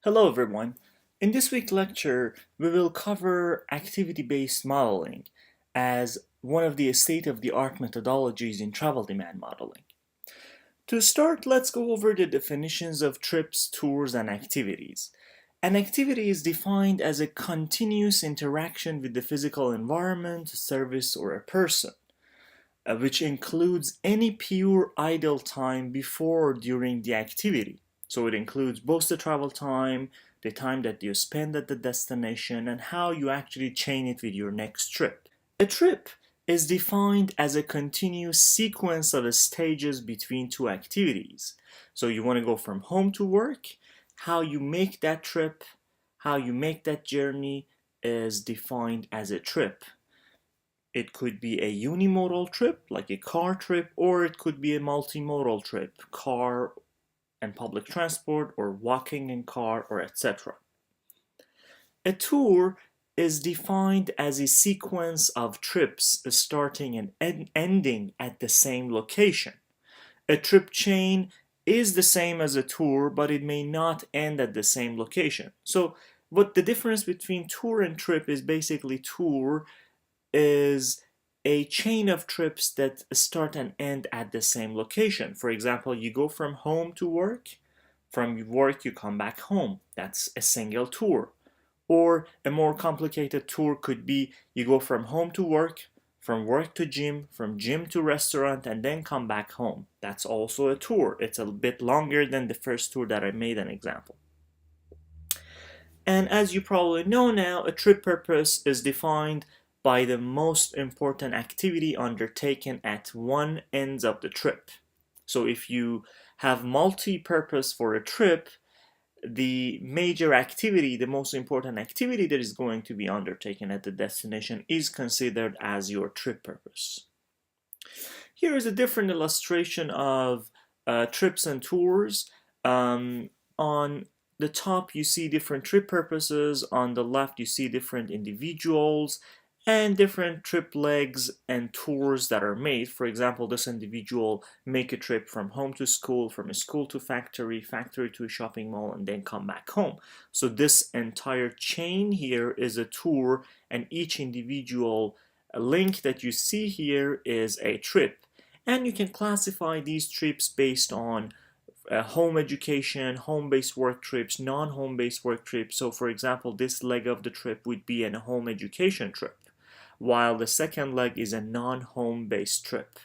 Hello everyone. In this week's lecture, we will cover activity-based modeling as one of the state-of-the-art methodologies in travel demand modeling. To start, let's go over the definitions of trips, tours, and activities. An activity is defined as a continuous interaction with the physical environment, service, or a person, which includes any pure idle time before or during the activity. So it includes both the travel time, the time that you spend at the destination, and how you actually chain it with your next trip. A trip is defined as a continuous sequence of stages between two activities. So you want to go from home to work, how you make that trip, how you make that journey is defined as a trip. It could be a unimodal trip, like a car trip, or it could be a multimodal trip, car and public transport, or walking in car, or etc. A tour is defined as a sequence of trips starting and ending at the same location. A trip chain is the same as a tour, but it may not end at the same location. So what the difference between tour and trip is basically tour is a chain of trips that start and end at the same location. For example, you go from home to work, from work you come back home. That's a single tour. Or a more complicated tour could be you go from home to work, from work to gym, from gym to restaurant, and then come back home. That's also a tour. It's a bit longer than the first tour that I made an example. And as you probably know now, a trip purpose is defined by the most important activity undertaken at one end of the trip. So if you have multi-purpose for a trip, the major activity, the most important activity that is going to be undertaken at the destination is considered as your trip purpose. Here is a different illustration of trips and tours. On the top you see different trip purposes, on the left you see different individuals and different trip legs and tours that are made. For example, this individual make a trip from home to school, from a school to factory, factory to a shopping mall, and then come back home. So this entire chain here is a tour, and each individual link that you see here is a trip. And you can classify these trips based on home education, home-based work trips, non-home-based work trips. So for example, this leg of the trip would be a home education trip, while the second leg is a non-home-based trip.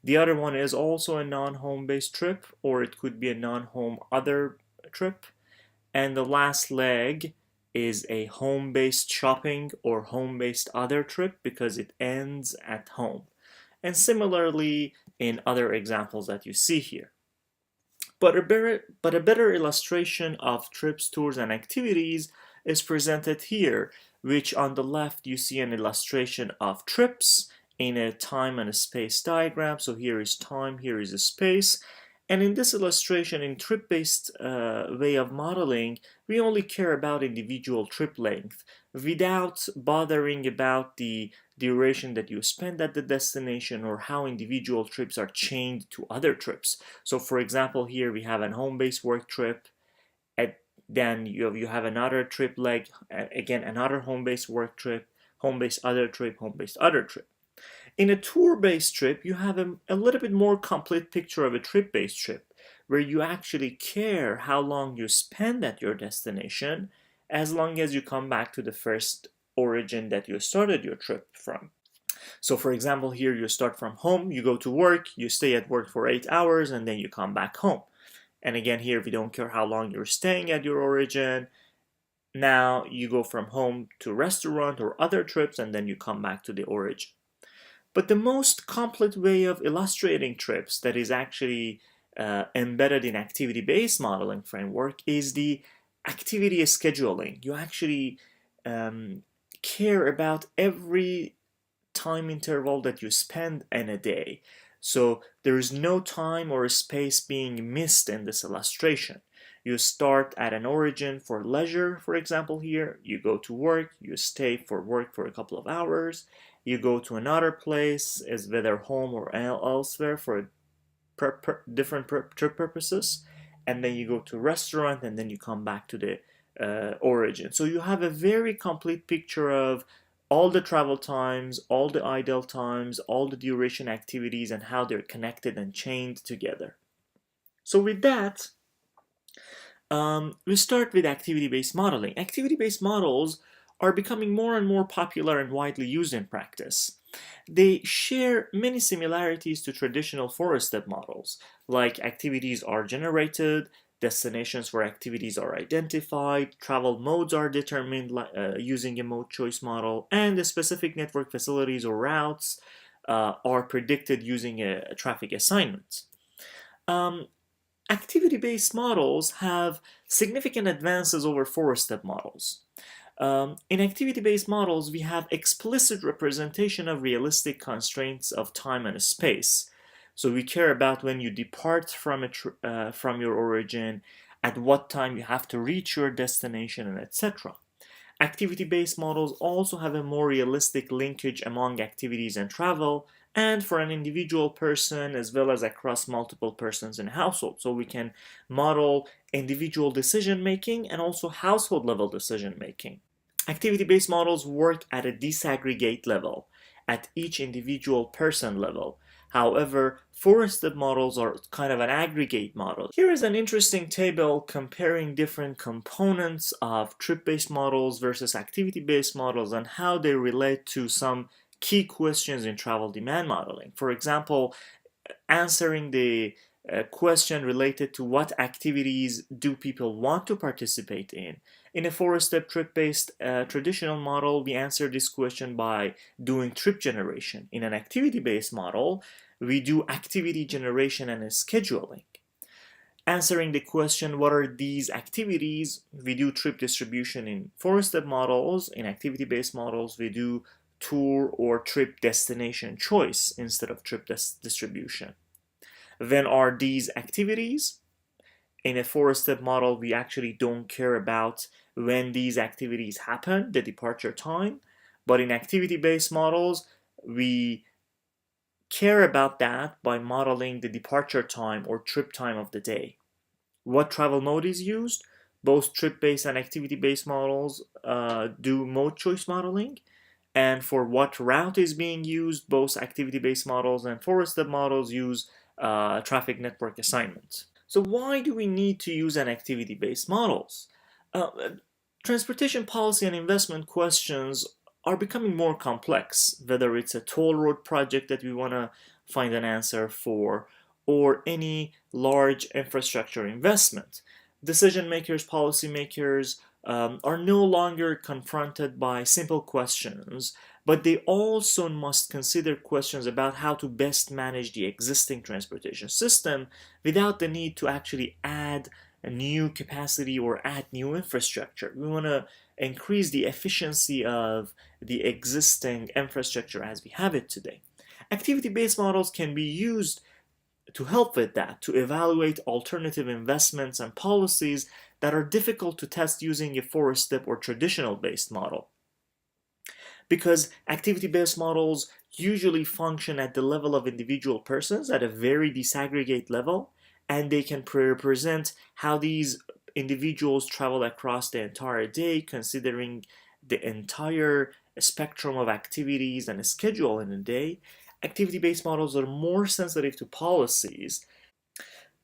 The other one is also a non-home-based trip, or it could be a non-home other trip. And the last leg is a home-based shopping or home-based other trip because it ends at home. And similarly in other examples that you see here. But a better illustration of trips, tours, and activities is presented here, which on the left you see an illustration of trips in a time and a space diagram. So here is time, here is a space. And in this illustration, in trip-based way of modeling, we only care about individual trip length without bothering about the duration that you spend at the destination or how individual trips are chained to other trips. So for example, here we have a home-based work trip, then you have another trip leg, again another home-based work trip, home-based other trip, home-based other trip. In a tour-based trip, you have a little bit more complete picture of a trip-based trip, where you actually care how long you spend at your destination, as long as you come back to the first origin that you started your trip from. So for example, here you start from home, you go to work, you stay at work for 8 hours, and then you come back home. And again, here we don't care how long you're staying at your origin. Now you go from home to restaurant or other trips, and then you come back to the origin. But the most complete way of illustrating trips that is actually embedded in activity-based modeling framework is the activity scheduling. You actually care about every time interval that you spend in a day. So there is no time or space being missed in this illustration. You start at an origin for leisure, for example here. You go to work, you stay for work for a couple of hours. You go to another place, is whether home or elsewhere for different trip purposes. and then you go to restaurant, and then you come back to the origin. So you have a very complete picture of all the travel times, all the idle times, all the duration activities, and how they're connected and chained together. So with that, we start with activity-based modeling. Activity-based models are becoming more and more popular and widely used in practice. They share many similarities to traditional four-step models, like activities are generated, destinations for activities are identified, travel modes are determined using a mode choice model, and the specific network facilities or routes are predicted using a traffic assignment. Activity-based models have significant advances over four-step models. In activity-based models, we have explicit representation of realistic constraints of time and space. So we care about when you depart from your origin, at what time you have to reach your destination, and etc. Activity-based models also have a more realistic linkage among activities and travel, and for an individual person as well as across multiple persons in a household. So we can model individual decision making and also household level decision making. Activity-based models work at a disaggregate level, at each individual person level. However, four-step models are kind of an aggregate model. Here is an interesting table comparing different components of trip-based models versus activity-based models and how they relate to some key questions in travel demand modeling. For example, answering the question related to what activities do people want to participate in. In a four-step trip-based traditional model, we answer this question by doing trip generation. In an activity-based model, we do activity generation and scheduling. Answering the question, what are these activities? We do trip distribution in four-step models. In activity-based models, we do tour or trip destination choice instead of trip distribution. When are these activities? In a four-step model, we actually don't care about when these activities happen, the departure time. But in activity-based models, we care about that by modeling the departure time or trip time of the day. What travel mode is used? Both trip-based and activity-based models do mode choice modeling. And for what route is being used, both activity-based models and four-step models use traffic network assignment. So why do we need to use an activity-based models? Transportation policy and investment questions are becoming more complex, whether it's a toll road project that we want to find an answer for, or any large infrastructure investment. Decision makers, policymakers are no longer confronted by simple questions, but they also must consider questions about how to best manage the existing transportation system without the need to actually add a new capacity or add new infrastructure. We want to increase the efficiency of the existing infrastructure as we have it today. Activity-based models can be used to help with that, to evaluate alternative investments and policies that are difficult to test using a four-step or traditional-based model. Because activity-based models usually function at the level of individual persons at a very disaggregate level, and they can represent how these individuals travel across the entire day, considering the entire spectrum of activities and a schedule in a day. Activity-based models are more sensitive to policies.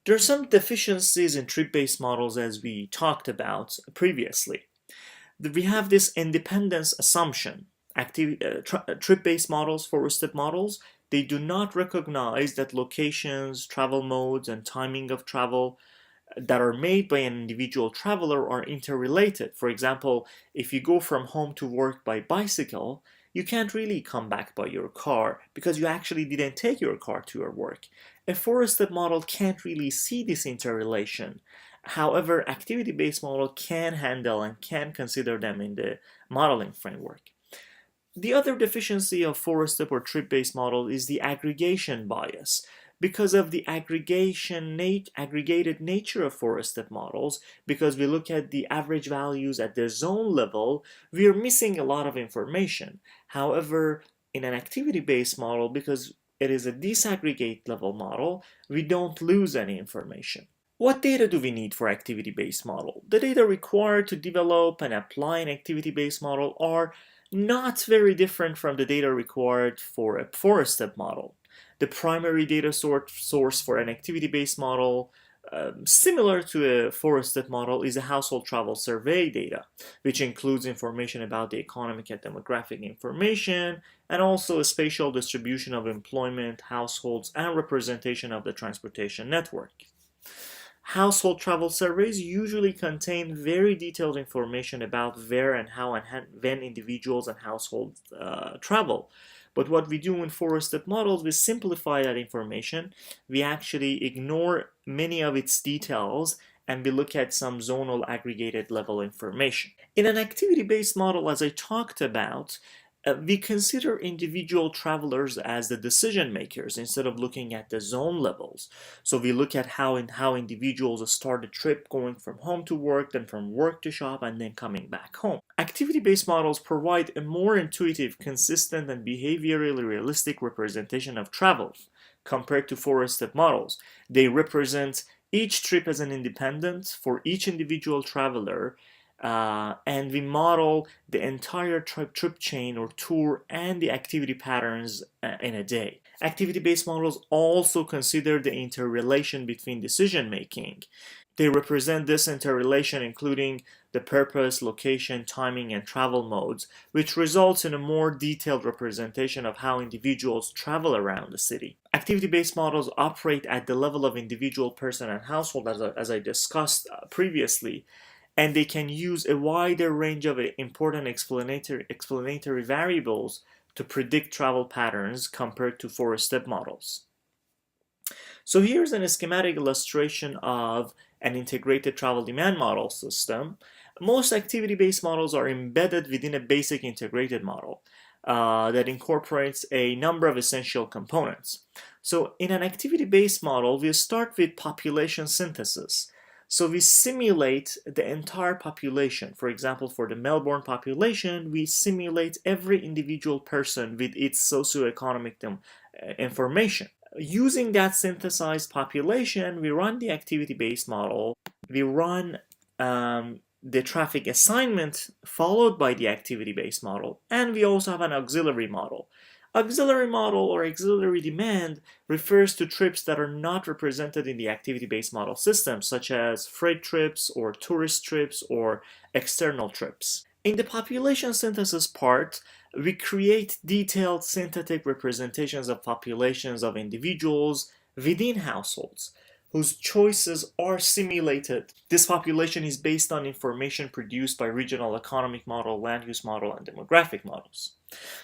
There are some deficiencies in trip-based models as we talked about previously. We have this independence assumption. Trip-based models, four-step models, they do not recognize that locations, travel modes, and timing of travel that are made by an individual traveler are interrelated. For example, if you go from home to work by bicycle, you can't really come back by your car because you actually didn't take your car to your work. A four-step model can't really see this interrelation. However, activity-based model can handle and can consider them in the modeling framework. The other deficiency of four-step or trip-based model is the aggregation bias. Because of the aggregated nature of four-step models, because we look at the average values at the zone level, we are missing a lot of information. However, in an activity-based model, because it is a disaggregate level model, we don't lose any information. What data do we need for activity-based model? The data required to develop and apply an activity-based model are not very different from the data required for a four-step model. The primary data source for an activity-based model, similar to a four-step model, is a household travel survey data, which includes information about the economic and demographic information, and also a spatial distribution of employment, households, and representation of the transportation network. Household travel surveys usually contain very detailed information about where and how and when individuals and households travel. But what we do in four-step models, we simplify that information. We actually ignore many of its details and we look at some zonal aggregated level information. In an activity-based model, as I talked about, we consider individual travelers as the decision makers instead of looking at the zone levels. So we look at how individuals start a trip going from home to work, then from work to shop, and then coming back home. Activity-based models provide a more intuitive, consistent, and behaviorally realistic representation of travel compared to four-step models. They represent each trip as an independent for each individual traveler, and we model the entire trip chain or tour and the activity patterns in a day. Activity-based models also consider the interrelation between decision making. They represent this interrelation including the purpose, location, timing, and travel modes, which results in a more detailed representation of how individuals travel around the city. Activity-based models operate at the level of individual person and household, as I discussed previously, and they can use a wider range of important explanatory variables to predict travel patterns compared to four-step models. So here's a schematic illustration of an integrated travel demand model system. Most activity-based models are embedded within a basic integrated model that incorporates a number of essential components. So in an activity-based model, we start with population synthesis. So we simulate the entire population. For example, for the Melbourne population, we simulate every individual person with its socioeconomic information. Using that synthesized population, we run the activity-based model. We run the traffic assignment followed by the activity-based model, and we also have an auxiliary model. Auxiliary model or auxiliary demand refers to trips that are not represented in the activity-based model system, such as freight trips or tourist trips or external trips. In the population synthesis part, we create detailed synthetic representations of populations of individuals within households whose choices are simulated. This population is based on information produced by regional economic model, land use model, and demographic models.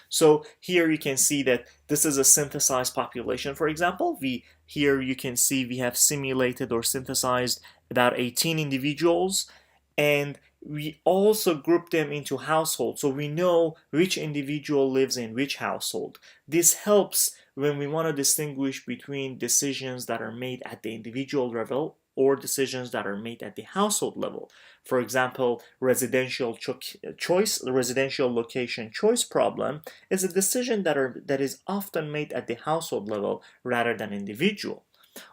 So here you can see that this is a synthesized population. For example, here you can see we have simulated or synthesized about 18 individuals, and we also group them into households, so we know which individual lives in which household. This helps when we want to distinguish between decisions that are made at the individual level or decisions that are made at the household level. For example, residential the residential location choice problem is a decision that is often made at the household level rather than individual.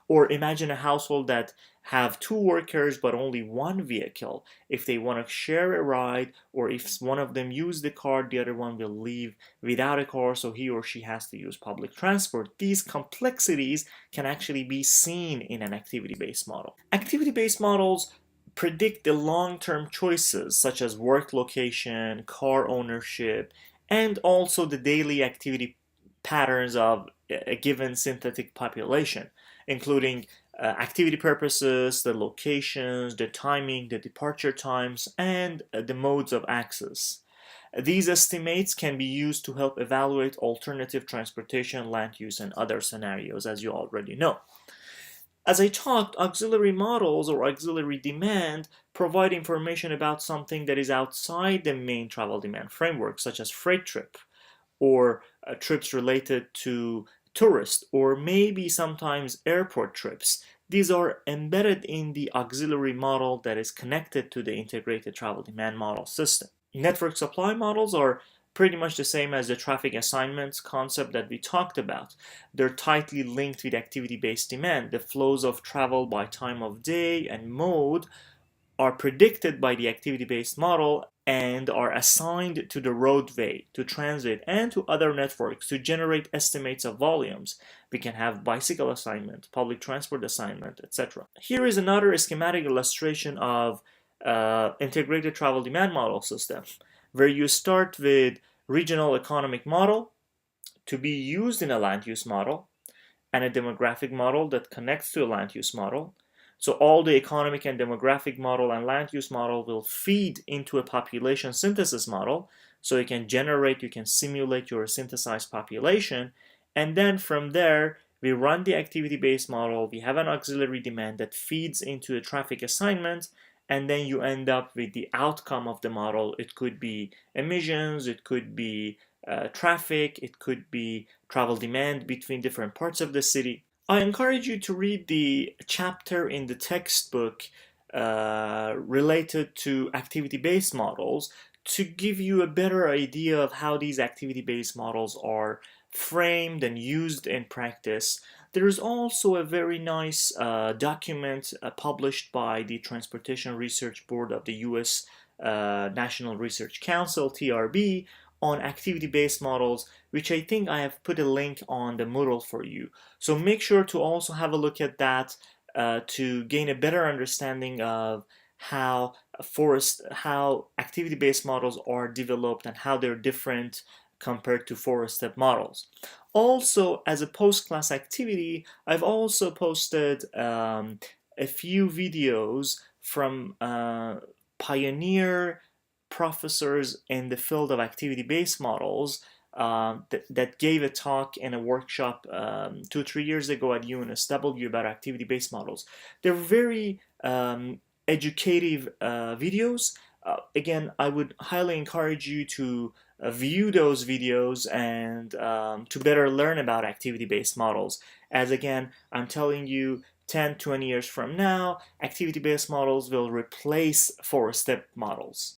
Or imagine a household that have two workers but only one vehicle. If they want to share a ride, or if one of them use the car, the other one will leave without a car, so he or she has to use public transport. These complexities can actually be seen in an activity-based model. Activity-based models predict the long-term choices such as work location, car ownership, and also the daily activity patterns of a given synthetic population, including activity purposes, the locations, the timing, the departure times, and the modes of access. These estimates can be used to help evaluate alternative transportation, land use, and other scenarios, as you already know. As I talked, auxiliary models or auxiliary demand provide information about something that is outside the main travel demand framework, such as freight trip, or trips related to tourists, or maybe sometimes airport trips. These are embedded in the auxiliary model that is connected to the integrated travel demand model system. Network supply models are pretty much the same as the traffic assignments concept that we talked about. They're tightly linked with activity-based demand. The flows of travel by time of day and mode are predicted by the activity-based model and are assigned to the roadway, to transit, and to other networks to generate estimates of volumes. We can have bicycle assignment, public transport assignment, etc. Here is another schematic illustration of integrated travel demand model system, where you start with regional economic model to be used in a land use model, and a demographic model that connects to a land use model. So all the economic and demographic model and land use model will feed into a population synthesis model. So you can simulate your synthesized population. And then from there, we run the activity-based model. We have an auxiliary demand that feeds into a traffic assignment. And then you end up with the outcome of the model. It could be emissions, it could be traffic, it could be travel demand between different parts of the city. I encourage you to read the chapter in the textbook related to activity-based models to give you a better idea of how these activity-based models are framed and used in practice. There is also a very nice document published by the Transportation Research Board of the U.S. National Research Council, TRB, on activity-based models, which I think I have put a link on the Moodle for you. So make sure to also have a look at that to gain a better understanding of how activity-based models are developed and how they're different compared to forest step models. Also, as a post-class activity, I've also posted a few videos from pioneer professors in the field of activity-based models that gave a talk in a workshop 2-3 years ago at UNSW about activity-based models. They're very educative videos. Again, I would highly encourage you to view those videos and to better learn about activity-based models. As again, I'm telling you, 10-20 years from now, activity-based models will replace forest step models.